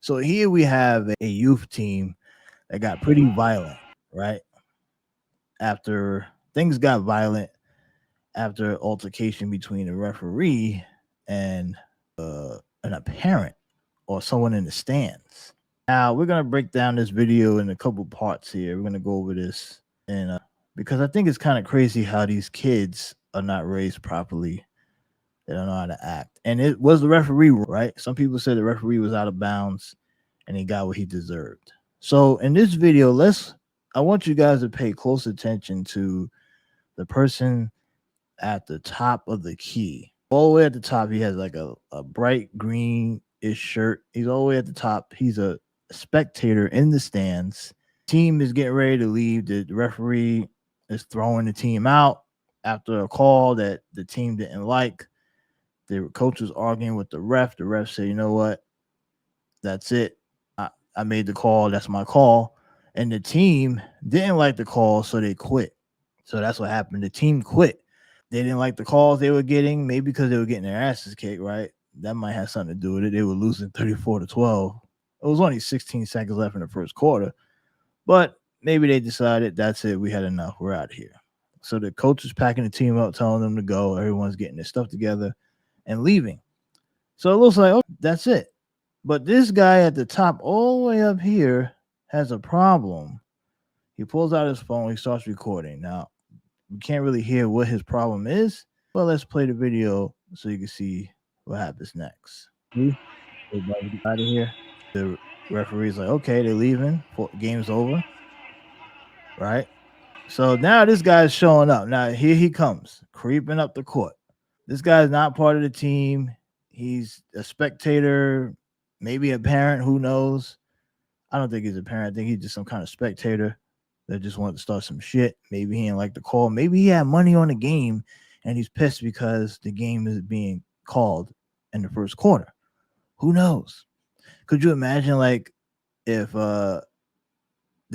So here we have a youth team that got pretty violent, right? After things got violent after altercation between a referee and a parent or someone in the stands. Now we're gonna break down this video in a couple parts here. We're gonna go over this and because I think it's kind of crazy how these kids are not raised properly. They don't know how to act. And it was the referee, right? Some people said the referee was out of bounds and he got what he deserved. So in this video, I want you guys to pay close attention to the person at the top of the key. All the way at the top, he has like a bright green-ish shirt. He's all the way at the top. He's a spectator in the stands. Team is getting ready to leave. The referee is throwing the team out after a call that the team didn't like. The coach was arguing with the ref. The ref said, you know what? That's it. I made the call. That's my call. And the team didn't like the call, so they quit. So that's what happened. The team quit. They didn't like the calls they were getting, maybe because they were getting their asses kicked, right? That might have something to do with it. They were losing 34-12. It was only 16 seconds left in the first quarter. But maybe they decided that's it. We had enough. We're out of here. So the coach is packing the team up, telling them to go. Everyone's getting their stuff together and leaving. So it looks like, oh, that's it. But this guy at the top, all the way up here, has a problem. He pulls out his phone. He starts recording. Now, we can't really hear what his problem is, but let's play the video so you can see what happens next. Everybody get out of here. The referee's like, okay, they're leaving. Game's over. Right? So now this guy's showing up. Now here he comes, creeping up the court. This guy's not part of the team. He's a spectator, maybe a parent, who knows? I don't think he's a parent. I think he's just some kind of spectator that just wanted to start some shit. Maybe he didn't like the call. Maybe he had money on the game and he's pissed because the game is being called in the first quarter. Who knows? Could you imagine like if the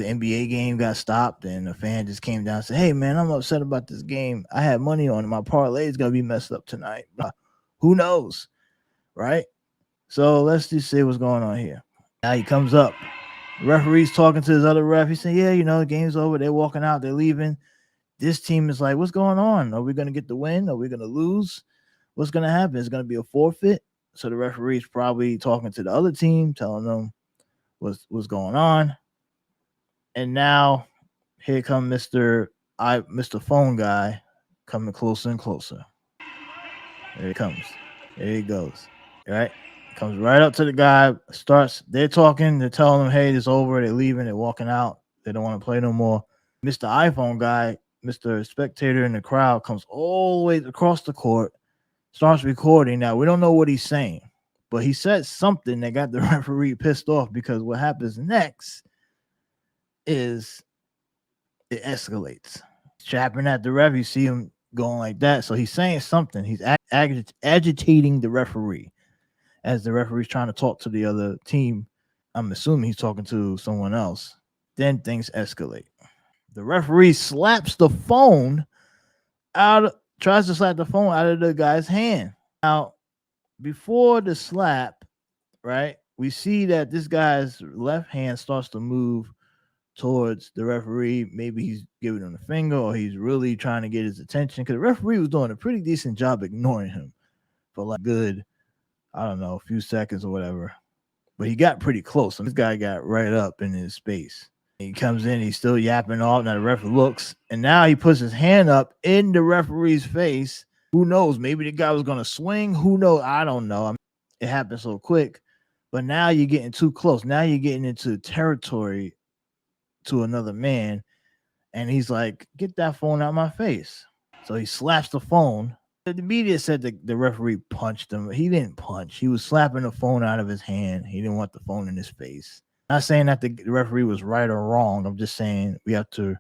NBA game got stopped and a fan just came down and said, hey man, I'm upset about this game. I had money on it. My parlay is gonna be messed up tonight. Who knows? Right? So let's just see what's going on here. Now he comes up. The referee's talking to his other ref. He's saying, yeah, the game's over. They're walking out. They're leaving. This team is like, what's going on? Are we going to get the win? Are we going to lose? What's going to happen? It's going to be a forfeit. So the referee's probably talking to the other team, telling them what's going on. And now here comes Mr. Phone Guy coming closer and closer. There he comes. There he goes. All right. Comes right up to the guy, they're talking, they're telling him, hey, it's over, they're leaving, they're walking out, they don't want to play no more. Mr. iPhone guy, Mr. Spectator in the crowd, comes all the way across the court, starts recording. Now, we don't know what he's saying, but he said something that got the referee pissed off because what happens next is it escalates. Chapping at the ref, you see him going like that. So he's saying something. He's agitating the referee. As the referee's trying to talk to the other team, I'm assuming he's talking to someone else. Then things escalate. The referee slaps the phone tries to slap the phone out of the guy's hand. Now, before the slap, right, we see that this guy's left hand starts to move towards the referee. Maybe he's giving him the finger or he's really trying to get his attention because the referee was doing a pretty decent job ignoring him for like good, I don't know, a few seconds or whatever. But he got pretty close. And this guy got right up in his space. He comes in, he's still yapping off. Now the ref looks, and now he puts his hand up in the referee's face. Who knows? Maybe the guy was going to swing. Who knows? I don't know. I mean, it happened so quick. But now you're getting too close. Now you're getting into territory to another man. And he's like, get that phone out of my face. So he slaps the phone. The media said the referee punched him. He didn't punch. He was slapping the phone out of his hand. He didn't want the phone in his face. Not saying that the referee was right or wrong. I'm just saying we have to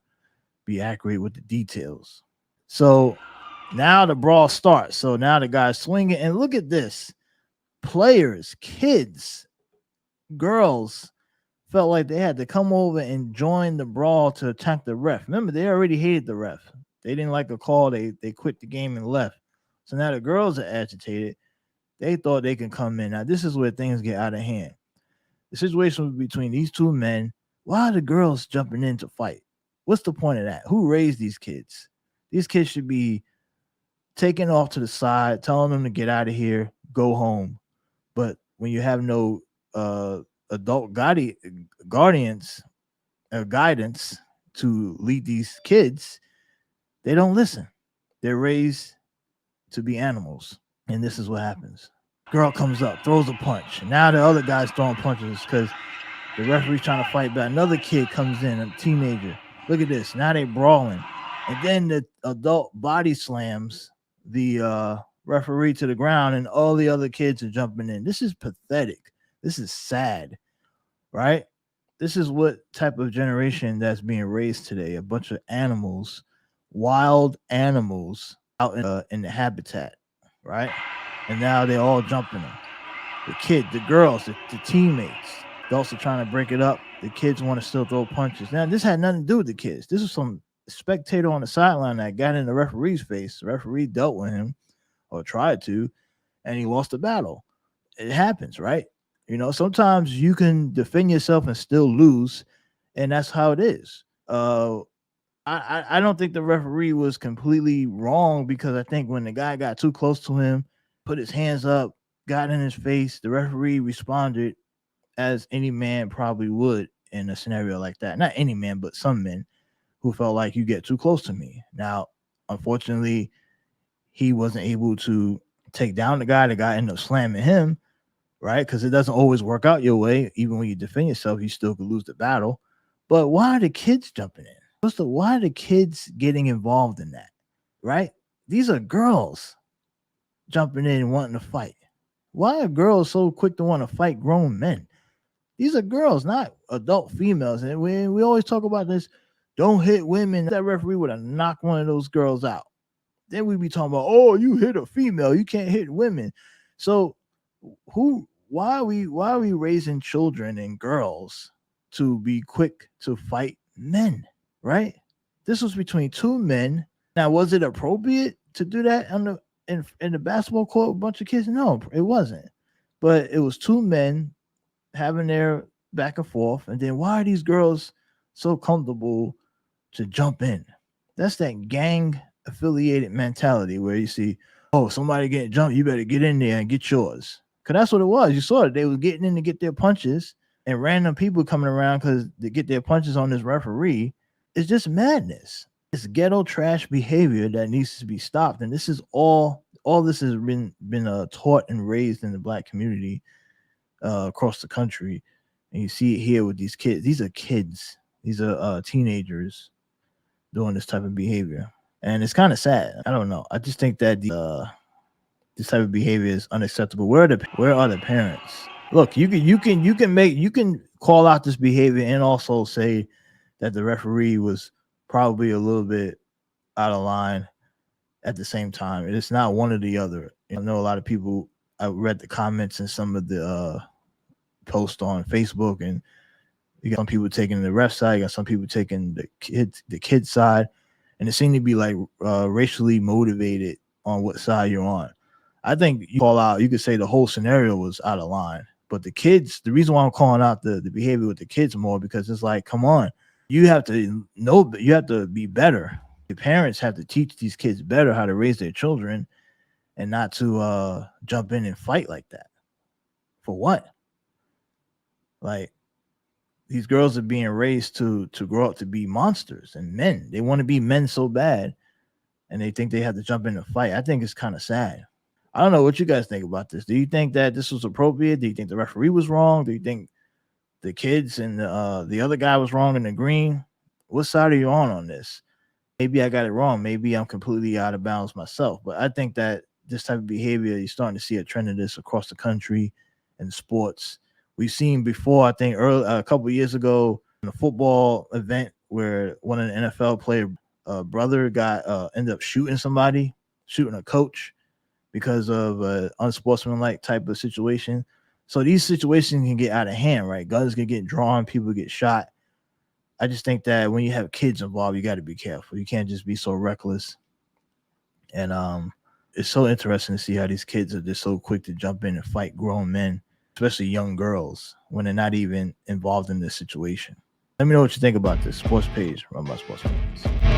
be accurate with the details. So now the brawl starts. So now the guy's swinging. And look at this. Players, kids, girls felt like they had to come over and join the brawl to attack the ref. Remember, they already hated the ref. They didn't like a call. They quit the game and left. So now the girls are agitated. They thought they can come in. Now, this is where things get out of hand. The situation was between these two men. Why are the girls jumping in to fight? What's the point of that? Who raised these kids? These kids should be taken off to the side, telling them to get out of here, go home. But when you have no uh, adult guardians guidance to lead these kids, they don't listen. They're raised to be animals. And this is what happens. Girl comes up, throws a punch. Now the other guy's throwing punches because the referee's trying to fight back. Another kid comes in, a teenager. Look at this. Now they brawling. And then the adult body slams the referee to the ground, and all the other kids are jumping in. This is pathetic. This is sad, right? This is what type of generation that's being raised today. A bunch of animals, wild animals out in the habitat, right? And now they're all jumping them. The kid, the girls, the teammates. They're also trying to break it up. The kids want to still throw punches. Now, this had nothing to do with the kids. This was some spectator on the sideline that got in the referee's face. The referee dealt with him or tried to, and he lost the battle. It happens, right? You know, sometimes you can defend yourself and still lose, and that's how it is. I don't think the referee was completely wrong because I think when the guy got too close to him, put his hands up, got in his face, the referee responded as any man probably would in a scenario like that. Not any man, but some men who felt like you get too close to me. Now, unfortunately, he wasn't able to take down the guy. The guy ended up slamming him, right? Because it doesn't always work out your way. Even when you defend yourself, you still could lose the battle. But why are the kids jumping in? Why are the kids getting involved in that? Right? These are girls jumping in and wanting to fight. Why are girls so quick to want to fight grown men? These are girls, not adult females. And we always talk about this. Don't hit women. That referee would have knocked one of those girls out. Then we'd be talking about, oh, you hit a female, you can't hit women. So why are we raising children and girls to be quick to fight men? Right? This was between two men. Now, was it appropriate to do that in the basketball court with a bunch of kids? No, it wasn't. But it was two men having their back and forth. And then why are these girls so comfortable to jump in? That's that gang affiliated mentality where you see, oh, somebody getting jumped, you better get in there and get yours. Because that's what it was. You saw it. They were getting in to get their punches, and random people coming around because they get their punches on this referee. It's just madness. It's ghetto trash behavior that needs to be stopped. And this is all this has been taught and raised in the black community across the country. And you see it here with these kids. These are kids. These are teenagers doing this type of behavior. And it's kind of sad. I don't know. I just think that this type of behavior is unacceptable. Where are the parents? Look, you can call out this behavior and also say that the referee was probably a little bit out of line at the same time. It's not one or the other. I know a lot of people. I read the comments and some of the posts on Facebook, and you got some people taking the ref side, you got some people taking the kid side, and it seemed to be like racially motivated on what side you're on. I think you call out, you could say the whole scenario was out of line, but the kids, the reason why I'm calling out the behavior with the kids more, because it's like, come on, you have to know, you have to be better. The parents have to teach these kids better how to raise their children and not to jump in and fight like that. For what? Like, these girls are being raised to grow up to be monsters and men. They want to be men so bad, and they think they have to jump in and fight. I think it's kind of sad. I don't know what you guys think about this. Do you think that this was appropriate? Do you think the referee was wrong? Do you think the kids and the other guy was wrong in the green? What side are you on this? Maybe I got it wrong. Maybe I'm completely out of bounds myself. But I think that this type of behavior, you're starting to see a trend of this across the country in sports. We've seen before, I think, a couple of years ago, in a football event where one of the NFL player brother got ended up shooting somebody, shooting a coach because of an unsportsmanlike type of situation. So these situations can get out of hand, right? Guns can get drawn, people get shot. I just think that when you have kids involved, you got to be careful. You can't just be so reckless. And it's so interesting to see how these kids are just so quick to jump in and fight grown men. especially young girls, when they're not even involved in this situation. Let me know what you think about this sports page run by sports fans.